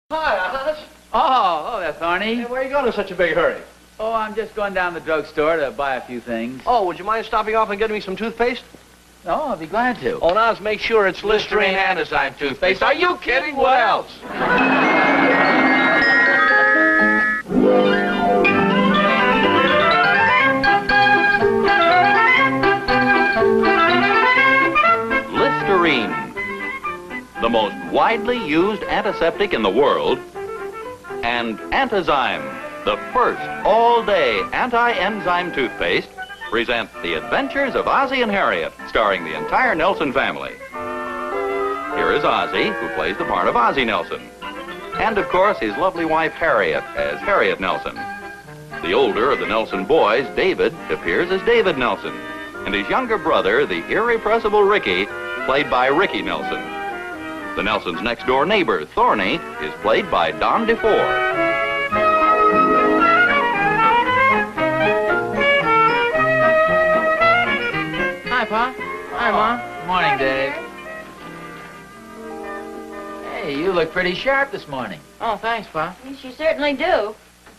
Hi, Oz. Oh, that's Arnie. Hey, where are you going in such a big hurry? Oh, I'm just going down to the drugstore to buy a few things. Oh, would you mind stopping off and getting me some toothpaste? Oh, I'll be glad to. Oh, Oz, make sure it's Listerine Antisime toothpaste. Are you kidding? What else? Listerine, the most widely used antiseptic in the world, and Antizyme, the first all-day anti-enzyme toothpaste, present The Adventures of Ozzie and Harriet, starring the entire Nelson family. Here is Ozzie, who plays the part of Ozzie Nelson, and of course his lovely wife Harriet as Harriet Nelson. The older of the Nelson boys, David, appears as David Nelson, and his younger brother, the irrepressible Ricky, played by Ricky Nelson. The Nelsons' next-door neighbor, Thorny, is played by Don DeFore. Hi, Pa. Hi, Mom. Good morning, Dave. Hey, you look pretty sharp this morning. Oh, thanks, Pa. Yes, you certainly do.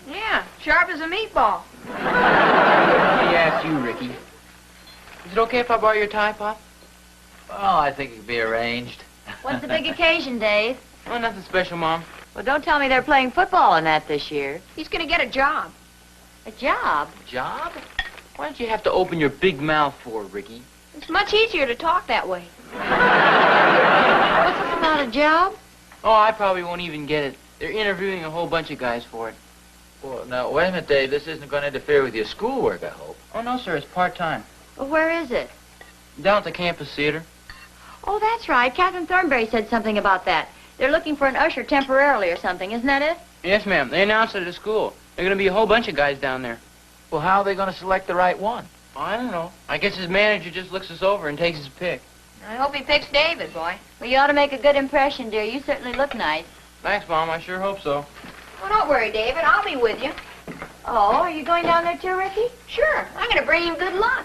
Yeah, sharp as a meatball. Let me ask you, Ricky. Is it okay if I borrow your tie, Pa? Oh, I think it could be arranged. What's the big occasion, Dave? Oh, nothing special, Mom. Well, don't tell me they're playing football in that this year. He's gonna get a job. A job? Job? Why don't you have to open your big mouth for, Ricky? It's much easier to talk that way. What's this about a job? Oh, I probably won't even get it. They're interviewing a whole bunch of guys for it. Well, now, wait a minute, Dave. This isn't going to interfere with your schoolwork, I hope. Oh, no, sir. It's part-time. Well, where is it? Down at the campus theater. Oh, that's right. Catherine Thornberry said something about that. They're looking for an usher temporarily or something, isn't that it? Yes, ma'am. They announced it at school. There are gonna be a whole bunch of guys down there. Well, how are they going to select the right one? Oh, I don't know. I guess his manager just looks us over and takes his pick. I hope he picks David, boy. Well, you ought to make a good impression, dear. You certainly look nice. Thanks, Mom. I sure hope so. Well, don't worry, David. I'll be with you. Oh, are you going down there too, Ricky? Sure. I'm going to bring him good luck.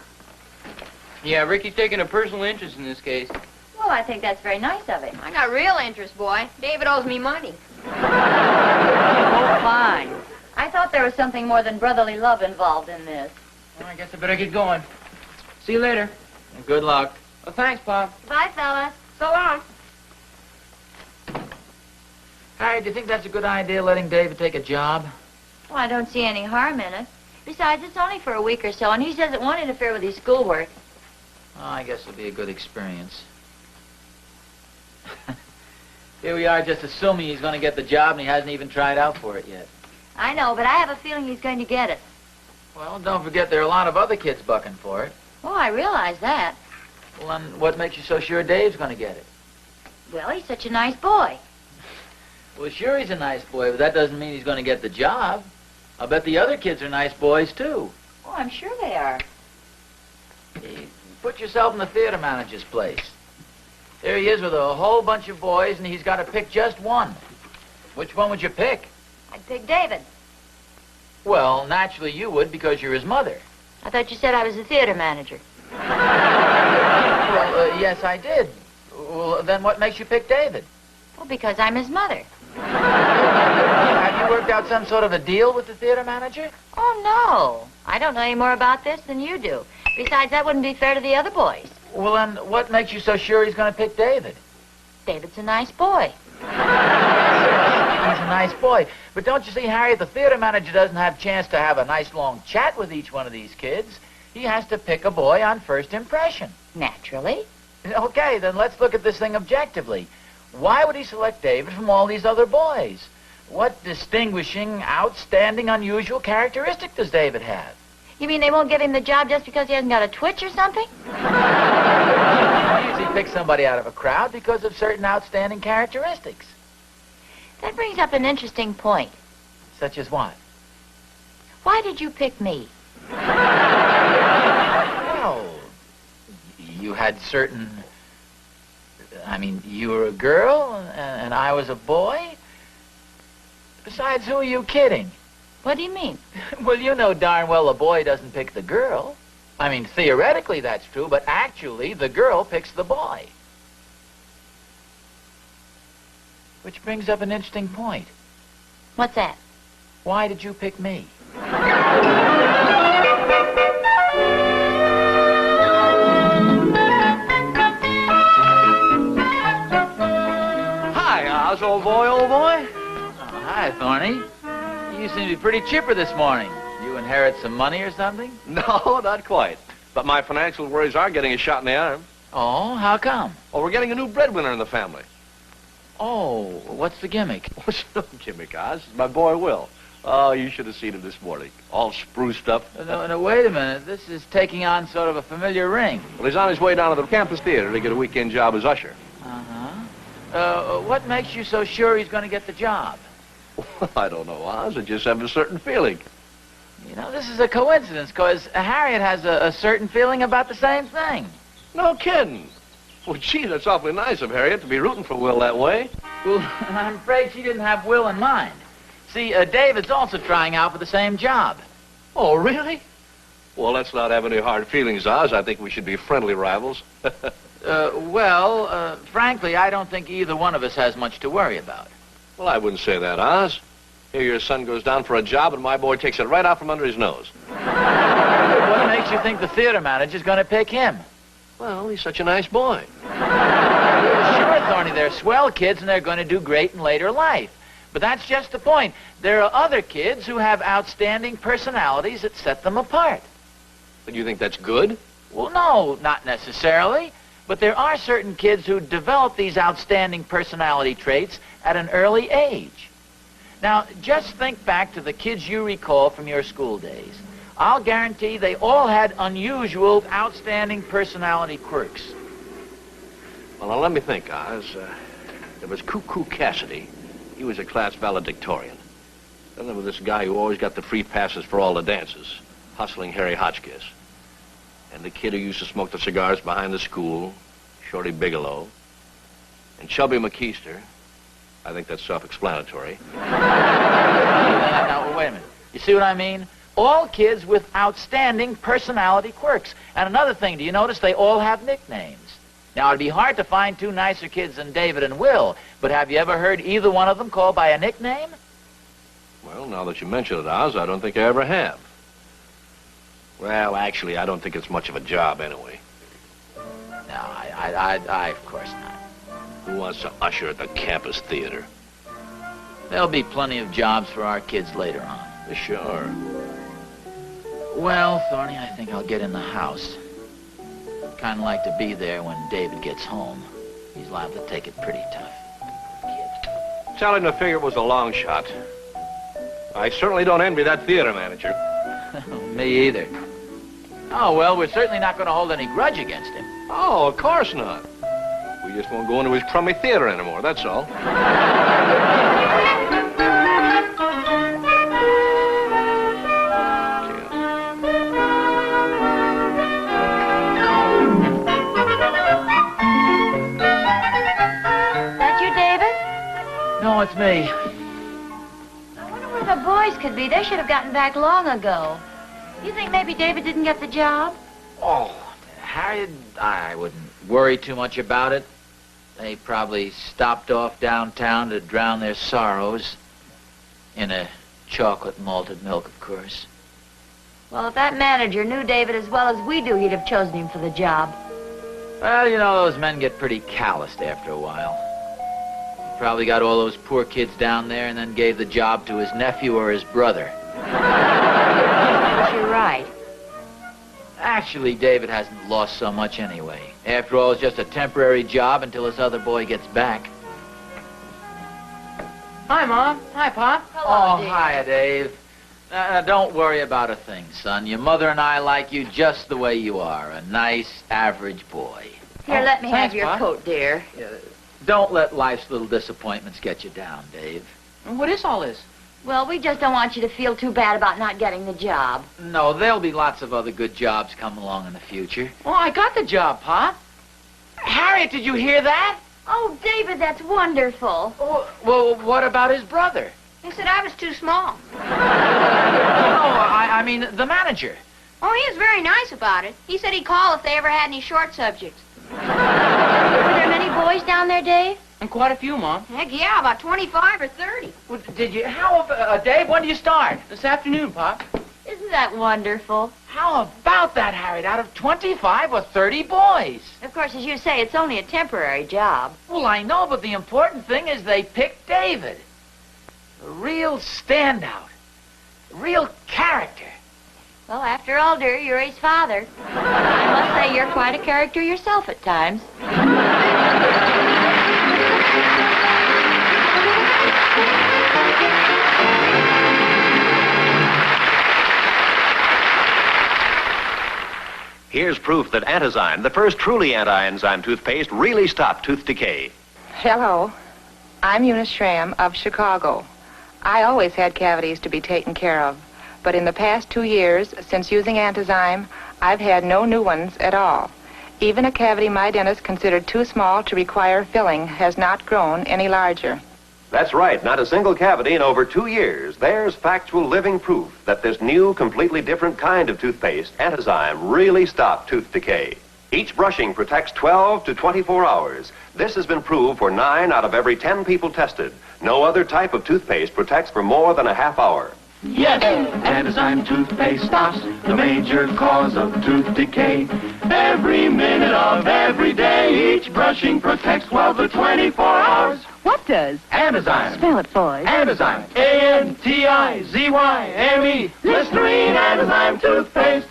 Yeah, Ricky's taking a personal interest in this case. Well, I think that's very nice of him. I got real interest, boy. David owes me money. Oh, fine. I thought there was something more than brotherly love involved in this. Well, I guess I better get going. See you later. Good luck. Well, thanks, Pop. Bye, fellas. So long. Harry, do you think that's a good idea, letting David take a job? Well, I don't see any harm in it. Besides, it's only for a week or so, and he says it won't interfere with his schoolwork. Oh, I guess it'll be a good experience. Here we are just assuming he's going to get the job, and he hasn't even tried out for it yet. I know, but I have a feeling he's going to get it. Well, don't forget there are a lot of other kids bucking for it. Oh, I realize that. Well, then what makes you so sure Dave's going to get it? Well, he's such a nice boy. Well, sure he's a nice boy, but that doesn't mean he's going to get the job. I'll bet the other kids are nice boys, too. Oh, I'm sure they are. Hey, put yourself in the theater manager's place. There he is with a whole bunch of boys, and he's got to pick just one. Which one would you pick? I'd pick David. Well, naturally you would, because you're his mother. I thought you said I was the theater manager. Well, yes, I did. Well, then what makes you pick David? Well, because I'm his mother. Have you worked out some sort of a deal with the theater manager? Oh, no. I don't know any more about this than you do. Besides, that wouldn't be fair to the other boys. Well, then what makes you so sure he's going to pick David? David's a nice boy. He's a nice boy. But don't you see, Harry, the theater manager doesn't have a chance to have a nice long chat with each one of these kids. He has to pick a boy on first impression. Naturally. Okay, then let's look at this thing objectively. Why would he select David from all these other boys? What distinguishing, outstanding, unusual characteristic does David have? You mean they won't give him the job just because he hasn't got a twitch or something? He usually picks somebody out of a crowd because of certain outstanding characteristics. That brings up an interesting point. Such as what? Why did you pick me? Well, you had certain... I mean, you were a girl, and I was a boy. Besides, who are you kidding? What do you mean? Well, you know darn well the boy doesn't pick the girl. I mean, theoretically that's true, but actually the girl picks the boy. Which brings up an interesting point. What's that? Why did you pick me? Hi, Oz, old boy, old boy. Oh, hi, Thorny. You seem to be pretty chipper this morning. You inherit some money or something? No, not quite. But my financial worries are getting a shot in the arm. Oh, how come? Well, we're getting a new breadwinner in the family. Oh, what's the gimmick? What's no gimmick, Oz? It's my boy, Will. Oh, you should have seen him this morning. All spruced up. No, wait a minute. This is taking on sort of a familiar ring. Well, he's on his way down to the campus theater to get a weekend job as usher. What makes you so sure he's going to get the job? Well, I don't know, Oz. I just have a certain feeling. You know, this is a coincidence, because Harriet has a certain feeling about the same thing. No kidding. Well, gee, that's awfully nice of Harriet to be rooting for Will that way. Well, I'm afraid she didn't have Will in mind. See, David's also trying out for the same job. Oh, really? Well, let's not have any hard feelings, Oz. I think we should be friendly rivals. Frankly, I don't think either one of us has much to worry about. Well, I wouldn't say that, Oz. Here your son goes down for a job, and my boy takes it right out from under his nose. What makes you think the theater manager's going to pick him? Well, he's such a nice boy. Sure, Thorny, they're swell kids, and they're going to do great in later life. But that's just the point. There are other kids who have outstanding personalities that set them apart. But you think that's good? Well, no, not necessarily. But there are certain kids who develop these outstanding personality traits at an early age. Now, just think back to the kids you recall from your school days. I'll guarantee they all had unusual, outstanding personality quirks. Well, now, let me think, Oz. There was Cuckoo Cassidy. He was a class valedictorian. Then there was this guy who always got the free passes for all the dances, Hustling Harry Hotchkiss. And the kid who used to smoke the cigars behind the school, Shorty Bigelow. And Chubby McKeester. I think that's self-explanatory. Now, wait a minute. You see what I mean? All kids with outstanding personality quirks. And another thing, do you notice they all have nicknames? Now, it'd be hard to find two nicer kids than David and Will, but have you ever heard either one of them called by a nickname? Well, now that you mention it, Oz, I don't think I ever have. Well, actually, I don't think it's much of a job anyway. No, I of course not. Who wants to usher at the campus theater? There'll be plenty of jobs for our kids later on. Sure. Well, Thorny, I think I'll get in the house. Kind of like to be there when David gets home. He's liable to take it pretty tough. Kid. Telling to figure it was a long shot. I certainly don't envy that theater manager. Me either. Oh, well, we're certainly not going to hold any grudge against him. Oh, of course not. We just won't go into his crummy theater anymore, that's all. That you, David? No, it's me. I wonder where the boys could be. They should have gotten back long ago. You think maybe David didn't get the job? Oh, Harriet, I wouldn't worry too much about it. They probably stopped off downtown to drown their sorrows. In a chocolate malted milk, of course. Well, if that manager knew David as well as we do, he'd have chosen him for the job. Well, you know, those men get pretty calloused after a while. He probably got all those poor kids down there and then gave the job to his nephew or his brother. But you're right. Actually, David hasn't lost so much anyway. After all, it's just a temporary job until his other boy gets back. Hi, Mom. Hi, Pop. Hello, Oh, Dave. hiya, Dave. Don't worry about a thing, son. Your mother and I like you just the way you are, a nice, average boy. Here, let me thanks, have your Pop. coat, dear. Don't let life's little disappointments get you down, Dave. What is all this? Well, we just don't want you to feel too bad about not getting the job. No, there'll be lots of other good jobs coming along in the future. Well, I got the job, Pop. Harriet, did you hear that? Oh, David, that's wonderful. Oh, well, what about his brother? He said I was too small. No, I mean the manager. Oh, he was very nice about it. He said he'd call if they ever had any short subjects. Were there many boys down there, Dave? And quite a few, Mom. Heck yeah, about 25 or 30. Well, did you? Dave, when do you start? This afternoon, Pop. Isn't that wonderful? How about that, Harriet? Out of 25 or 30 boys? Of course, as you say, it's only a temporary job. Well, I know, but the important thing is they picked David. A real standout. A real character. Well, after all, dear, you're his father. I must say you're quite a character yourself at times. Here's proof that Antazyme, the first truly anti-enzyme toothpaste, really stopped tooth decay. Hello, I'm Eunice Schramm of Chicago. I always had cavities to be taken care of, but in the past 2 years, since using Antazyme, I've had no new ones at all. Even a cavity my dentist considered too small to require filling has not grown any larger. That's right, not a single cavity in over 2 years. There's factual living proof that this new, completely different kind of toothpaste, Antazyme, really stopped tooth decay. Each brushing protects 12 to 24 hours. This has been proved for 9 out of every 10 people tested. No other type of toothpaste protects for more than a half hour. Yes, Antazyme toothpaste stops the major cause of tooth decay. Every minute of every day, each brushing protects 12 to 24 hours. What does? Antazyme. Spell it, boys. Antazyme. A-N-T-I-Z-Y-M-E. Listerine Antazyme toothpaste.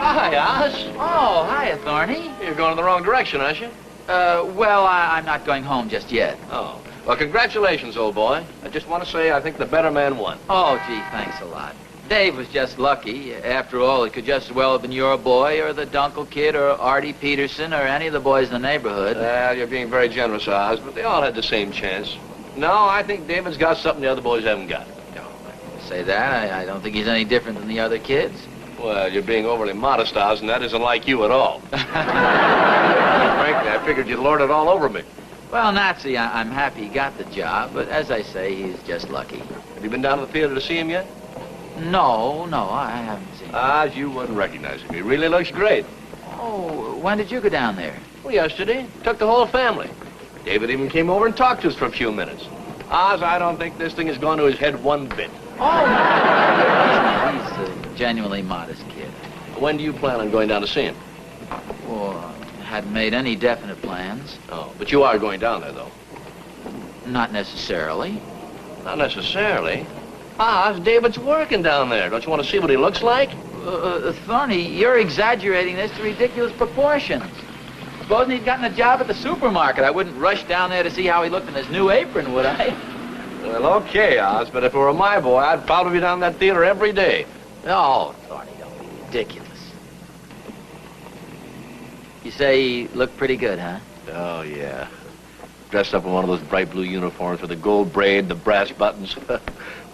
Hi, Oz. Oh, hiya, Thorny. You're going in the wrong direction, aren't you? Well, I'm not going home just yet. Oh. Well, congratulations, old boy. I just want to say I think the better man won. Oh, gee, thanks a lot. Dave was just lucky. After all, it could just as well have been your boy or the Dunkel kid or Artie Peterson or any of the boys in the neighborhood. Well, you're being very generous, Oz, but they all had the same chance. No, I think David's got something the other boys haven't got. No, I can't say that. I don't think he's any different than the other kids. Well, you're being overly modest, Oz, and that isn't like you at all. Frankly, I figured you'd lord it all over me. Well, Nazi, I'm happy he got the job, but as I say, he's just lucky. Have you been down to the theater to see him yet? No, I haven't seen him. Oz, you wouldn't recognize him. He really looks great. Oh, when did you go down there? Well, yesterday. Took the whole family. David even came over and talked to us for a few minutes. Oz, I don't think this thing has gone to his head one bit. Oh, he's a genuinely modest kid. When do you plan on going down to see him? Well, I hadn't made any definite plans. Oh, but you are going down there, though. Not necessarily. Not necessarily. Oz, David's working down there. Don't you want to see what he looks like? Thorny, you're exaggerating this to ridiculous proportions. Supposing he'd gotten a job at the supermarket, I wouldn't rush down there to see how he looked in his new apron, would I? Well, okay, Oz, but if it were my boy, I'd probably be down that theater every day. Oh, Thorny, don't be ridiculous. You say he looked pretty good, huh? Oh, yeah. Dressed up in one of those bright blue uniforms with the gold braid, the brass buttons.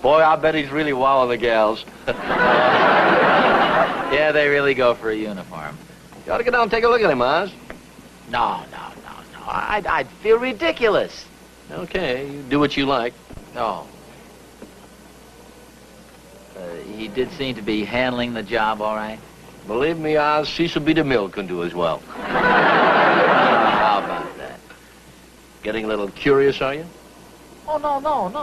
Boy, I bet he's really wowing the gals. Yeah, they really go for a uniform. You ought to get down and take a look at him, Oz. No. I'd feel ridiculous. Okay, you do what you like. No. He did seem to be handling the job all right. Believe me, Oz, Cecil B. DeMille couldn't do as well. How about that? Getting a little curious, are you? Oh, no. Of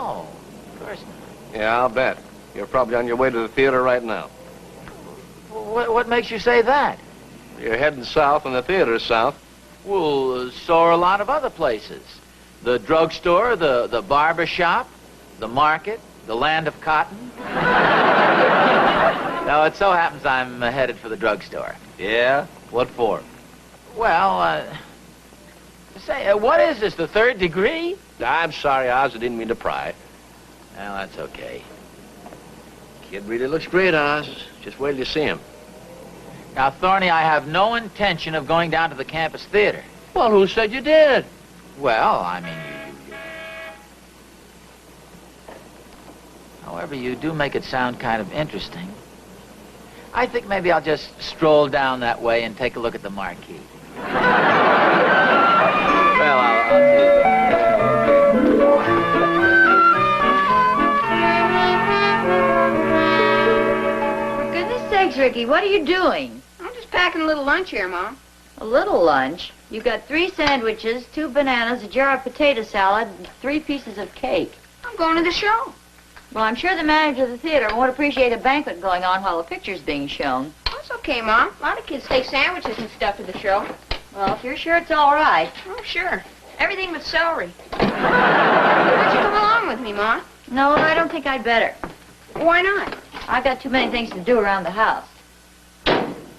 course not. Yeah, I'll bet. You're probably on your way to the theater right now. What makes you say that? You're heading south and the theater's south. Well, so are a lot of other places. The drugstore, the barber shop, the market, the land of cotton. Now, it so happens I'm headed for the drugstore. Yeah? What for? Well, say, what is this, the third degree? I'm sorry, Oz, I didn't mean to pry. Well, that's okay. Kid really looks great, Oz. Just wait till you see him. Now, Thorny, I have no intention of going down to the campus theater. Well, who said you did? Well, I mean, However, you do make it sound kind of interesting. I think maybe I'll just stroll down that way and take a look at the marquee. Well, I'll see you then. Ricky, what are you doing? I'm just packing a little lunch here, Mom. A little lunch? You've got 3 sandwiches, 2 bananas, a jar of potato salad, and 3 pieces of cake. I'm going to the show. Well, I'm sure the manager of the theater won't appreciate a banquet going on while the picture's being shown. That's okay, Mom. A lot of kids take sandwiches and stuff to the show. Well, if you're sure it's all right. Oh, sure. Everything but celery. Why don't you come along with me, Mom? No, I don't think I'd better. Why not? I've got too many things to do around the house. Do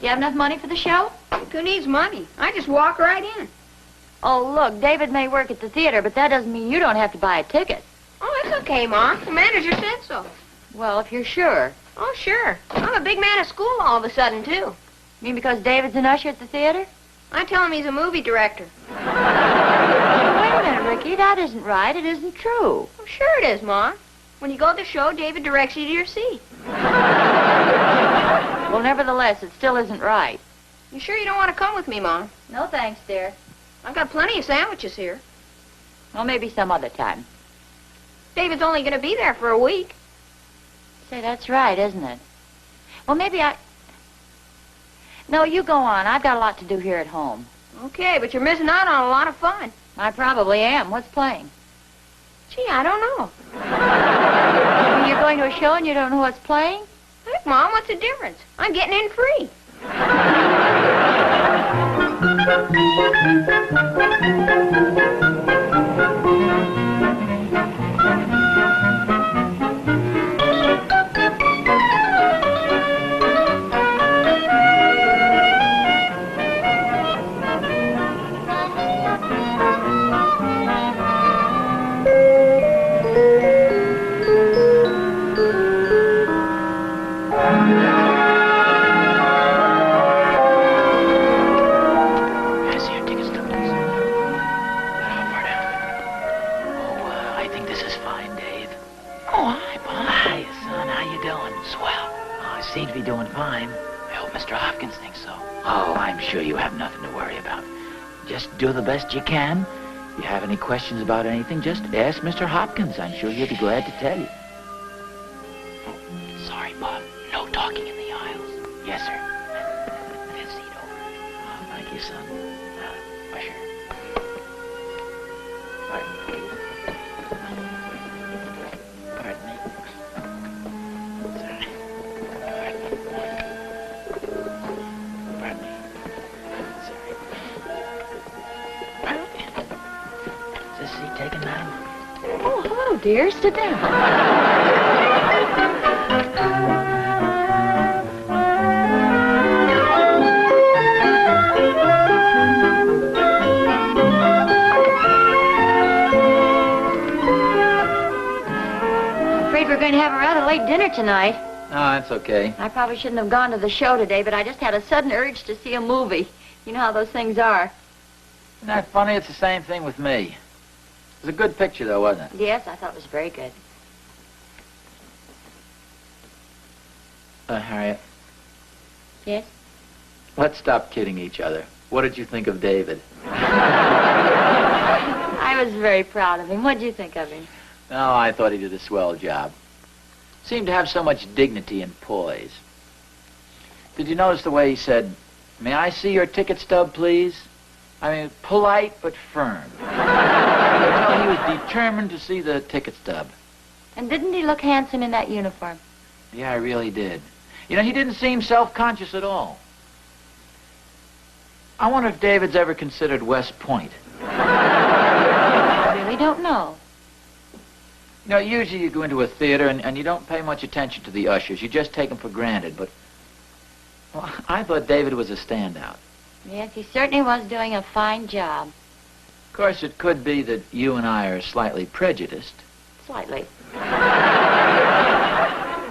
you have enough money for the show? Who needs money? I just walk right in. Oh, look, David may work at the theater, but that doesn't mean you don't have to buy a ticket. Oh, it's okay, Mom. The manager said so. Well, if you're sure. Oh, sure. I'm a big man at school all of a sudden, too. You mean because David's an usher at the theater? I tell him he's a movie director. Wait a minute, Ricky. That isn't right. It isn't true. Oh, sure it is, Mom. When you go to the show, David directs you to your seat. Well, nevertheless, it still isn't right. You sure you don't want to come with me, Mom? No thanks, dear. I've got plenty of sandwiches here. Well, maybe some other time. David's only going to be there for a week. Say, that's right, isn't it? Well, maybe I... No, you go on. I've got a lot to do here at home. Okay, but you're missing out on a lot of fun. I probably am. What's playing? Gee, I don't know. You're going to a show and you don't know what's playing? Look, Mom, what's the difference? I'm getting in free. Seem to be doing fine. I hope Mr. Hopkins thinks so. Oh, I'm sure you have nothing to worry about. Just do the best you can. If you have any questions about anything, just ask Mr. Hopkins. I'm sure he'll be glad to tell you. Sorry, Bob. No talking in the aisles. Yes, sir. That seat over. Oh, thank you, son. Usher. Pardon, please. Pardon me. Sorry. Taken, madam? Oh, hello, dear. Sit down. I'm afraid we're going to have a rather late dinner tonight. Oh, that's okay. I probably shouldn't have gone to the show today, but I just had a sudden urge to see a movie. You know how those things are. Isn't that funny? It's the same thing with me. It was a good picture, though, wasn't it? Yes, I thought it was very good. Harriet, Yes? let's stop kidding each other. What did you think of David? I was very proud of him. What did you think of him? Oh, I thought he did a swell job. Seemed to have so much dignity and poise. Did you notice the way he said, "May I see your ticket stub, please?" I mean, polite but firm. You know, he was determined to see the ticket stub. And didn't he look handsome in that uniform? Yeah, I really did. You know, he didn't seem self-conscious at all. I wonder if David's ever considered West Point. I really don't know. You know, usually you go into a theater and you don't pay much attention to the ushers. You just take them for granted, but... Well, I thought David was a standout. Yes, he certainly was doing a fine job. Of course, it could be that you and I are slightly prejudiced. Slightly.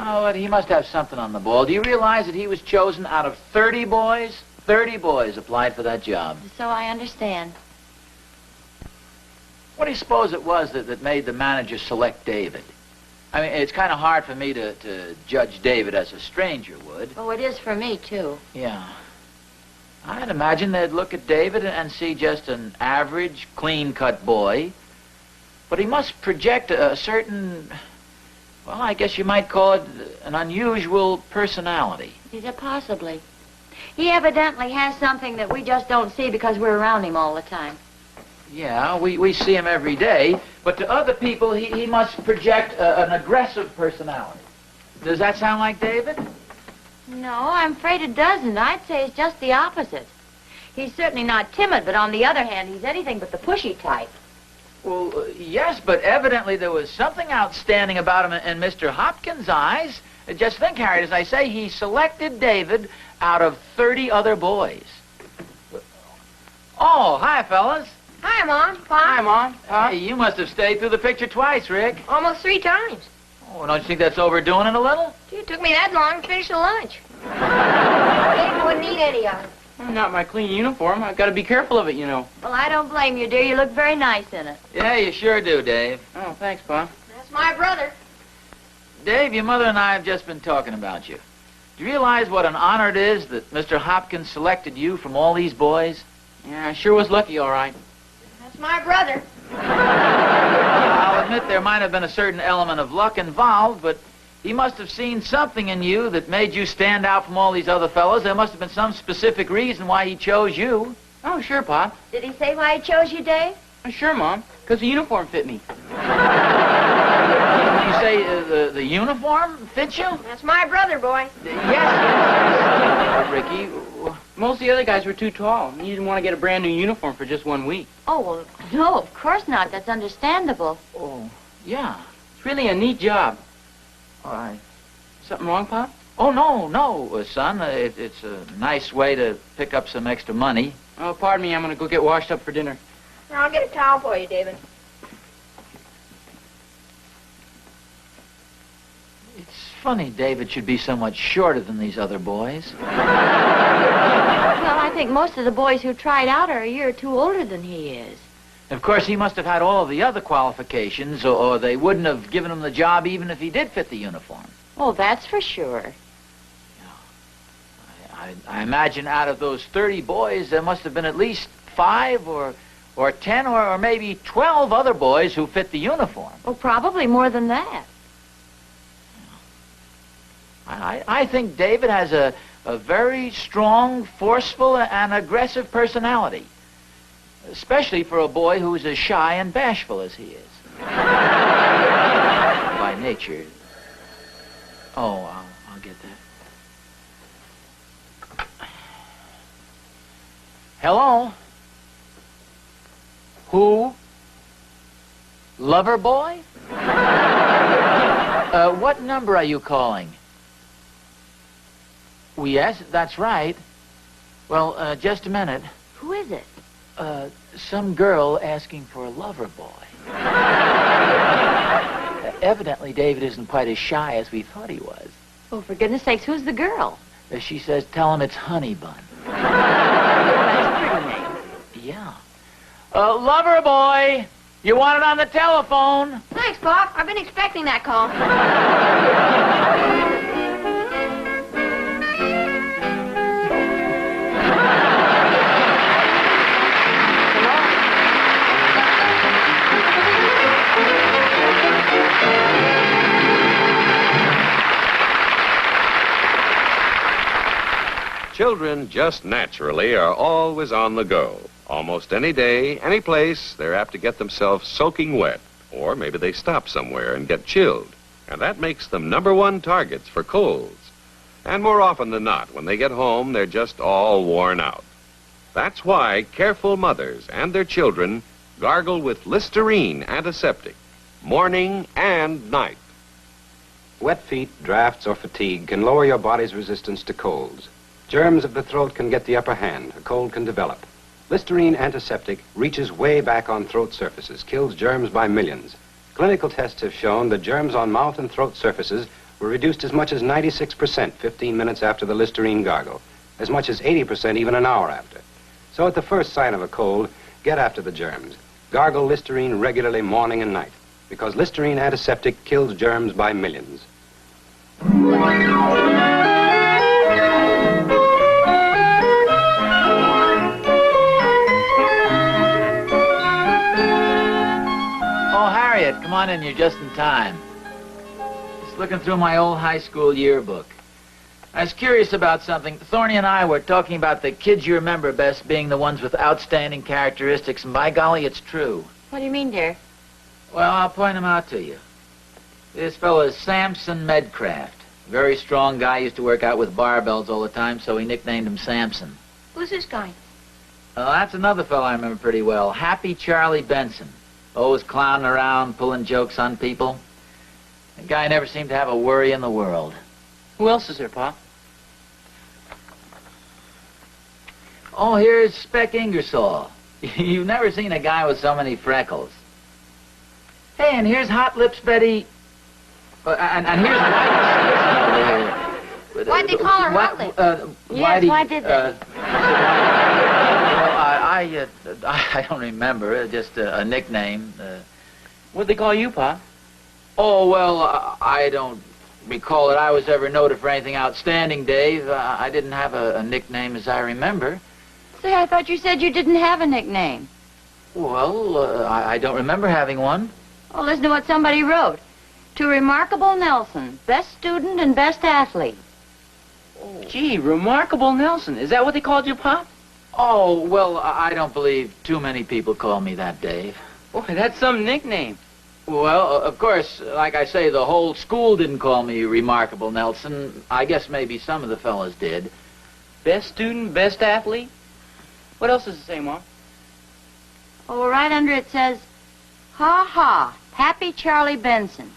Oh, but he must have something on the ball. Do you realize that he was chosen out of 30 boys? 30 boys applied for that job. So I understand. What do you suppose it was that made the manager select David? I mean, it's kind of hard for me to judge David as a stranger would. Oh, it is for me, too. Yeah. I'd imagine they'd look at David and see just an average, clean-cut boy. But he must project a certain Well, I guess you might call it an unusual personality. Is it possibly? He evidently has something that we just don't see because we're around him all the time. Yeah, we see him every day, but to other people, he must project an aggressive personality. Does that sound like David? No, I'm afraid it doesn't. I'd say it's just the opposite. He's certainly not timid, but on the other hand, he's anything but the pushy type. Well, yes, but evidently there was something outstanding about him in Mr. Hopkins' eyes. Just think, Harriet, as I say, he selected David out of 30 other boys. Oh, hi, fellas. Hi, Mom. Pop. Hi, Mom. Hey, you must have stayed through the picture twice, Rick. Almost 3 times. Oh, don't you think that's overdoing it a little? Gee, it took me that long to finish the lunch. David wouldn't eat any of it. Well, not my clean uniform. I've got to be careful of it, you know. Well, I don't blame you, dear. You look very nice in it. Yeah, you sure do, Dave. Oh, thanks, Pa. That's my brother. Dave, your mother and I have just been talking about you. Do you realize what an honor it is that Mr. Hopkins selected you from all these boys? Yeah, I sure was lucky, all right. That's my brother. I'll admit there might have been a certain element of luck involved, but he must have seen something in you that made you stand out from all these other fellows. There must have been some specific reason why he chose you. Oh, sure, Pa. Did he say why he chose you, Dave? Sure, Mom. Because the uniform fit me. You say the uniform fits you? That's my brother, boy. Yes. Ricky. Most of the other guys were too tall. You didn't want to get a brand new uniform for just 1 week. Oh, well, no, of course not. That's understandable. Oh, yeah. It's really a neat job. All right. Something wrong, Pa? Oh, no, son. It's a nice way to pick up some extra money. Oh, pardon me. I'm going to go get washed up for dinner. Here, I'll get a towel for you, David. It's funny David should be so much shorter than these other boys. Well, I think most of the boys who tried out are a year or two older than he is. Of course, he must have had all of the other qualifications, or they wouldn't have given him the job even if he did fit the uniform. Oh, that's for sure. I imagine out of those 30 boys, there must have been at least 5 or 10 or maybe 12 other boys who fit the uniform. Well, probably more than that. I think David has a very strong, forceful, and aggressive personality. Especially for a boy who's as shy and bashful as he is. By nature. Oh, I'll get that. Hello? Who? Lover boy? What number are you calling? Oh, yes, that's right. Well, just a minute. Who is it? Some girl asking for a lover boy. Evidently, David isn't quite as shy as we thought he was. Oh, for goodness sakes, who's the girl? She says, tell him it's Honey Bun. That's a pretty name. Yeah. Lover boy, you want it on the telephone? Thanks, Pop. I've been expecting that call. Children just naturally are always on the go. Almost any day, any place, they're apt to get themselves soaking wet. Or maybe they stop somewhere and get chilled. And that makes them #1 targets for colds. And more often than not, when they get home, they're just all worn out. That's why careful mothers and their children gargle with Listerine antiseptic, morning and night. Wet feet, drafts, or fatigue can lower your body's resistance to colds. Germs of the throat can get the upper hand. A cold can develop. Listerine antiseptic reaches way back on throat surfaces, kills germs by millions. Clinical tests have shown that germs on mouth and throat surfaces were reduced as much as 96% 15 minutes after the Listerine gargle, as much as 80% even an hour after. So at the first sign of a cold, get after the germs. Gargle Listerine regularly morning and night, because Listerine antiseptic kills germs by millions. Oh, Harriet, come on in. You're just in time. looking through my old high school yearbook. I was curious about something. Thorny and I were talking about the kids you remember best being the ones with outstanding characteristics, and by golly, it's true. What do you mean, dear? Well, I'll point them out to you. This fellow is Samson Medcraft. Very strong guy, used to work out with barbells all the time, so he nicknamed him Samson. Who's this guy? That's another fellow I remember pretty well, Happy Charlie Benson. Always clowning around, pulling jokes on people. The guy never seemed to have a worry in the world. Who else is there, Pa? Oh, here's Speck Ingersoll. You've never seen a guy with so many freckles. Hey, and here's Hot Lips Betty... and here's Whitey. Why'd they call her Hot Lips? Yes, why did they? I don't remember. Just a nickname. What'd they call you, Pa? Oh, well, I don't recall that I was ever noted for anything outstanding, Dave. I didn't have a nickname as I remember. Say, I thought you said you didn't have a nickname. Well, I don't remember having one. Oh, listen to what somebody wrote. To Remarkable Nelson, best student and best athlete. Oh. Gee, Remarkable Nelson. Is that what they called you, Pop? Oh, well, I don't believe too many people call me that, Dave. Boy, that's some nickname. Well, of course, like I say, the whole school didn't call me Remarkable Nelson. I guess maybe some of the fellas did. Best student, best athlete? What else does it say, Mom? Oh, right under it says, ha ha, Happy Charlie Benson.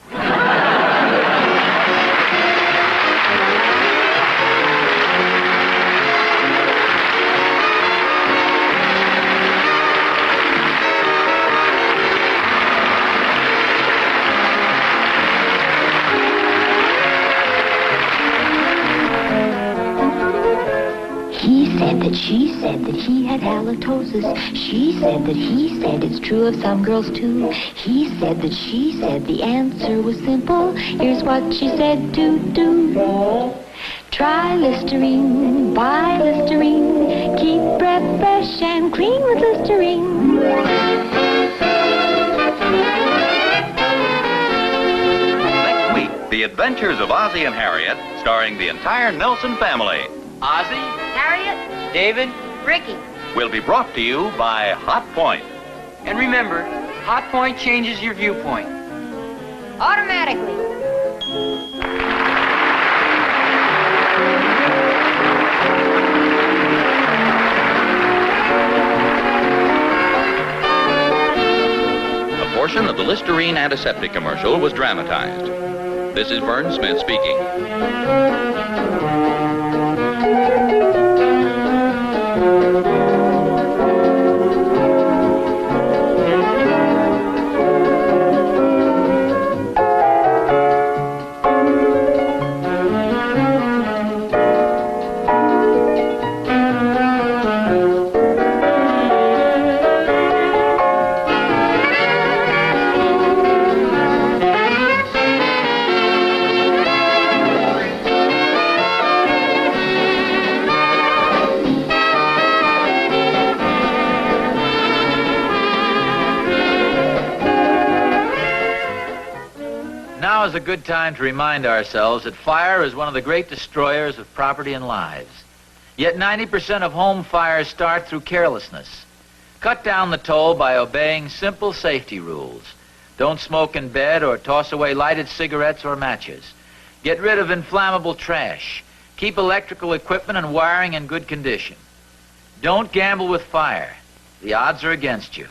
He said that she said that he had halitosis. She said that he said it's true of some girls too. He said that she said the answer was simple. Here's what she said to do. Try Listerine, buy Listerine. Keep breath fresh and clean with Listerine. Next week, The Adventures of Ozzie and Harriet, starring the entire Nelson family. Ozzie? Harriet? David? Ricky. Will be brought to you by Hot Point. And remember, Hot Point changes your viewpoint. Automatically. A portion of the Listerine antiseptic commercial was dramatized. This is Vern Smith speaking. Now is a good time to remind ourselves that fire is one of the great destroyers of property and lives. Yet 90% of home fires start through carelessness. Cut down the toll by obeying simple safety rules. Don't smoke in bed or toss away lighted cigarettes or matches. Get rid of inflammable trash. Keep electrical equipment and wiring in good condition. Don't gamble with fire. The odds are against you.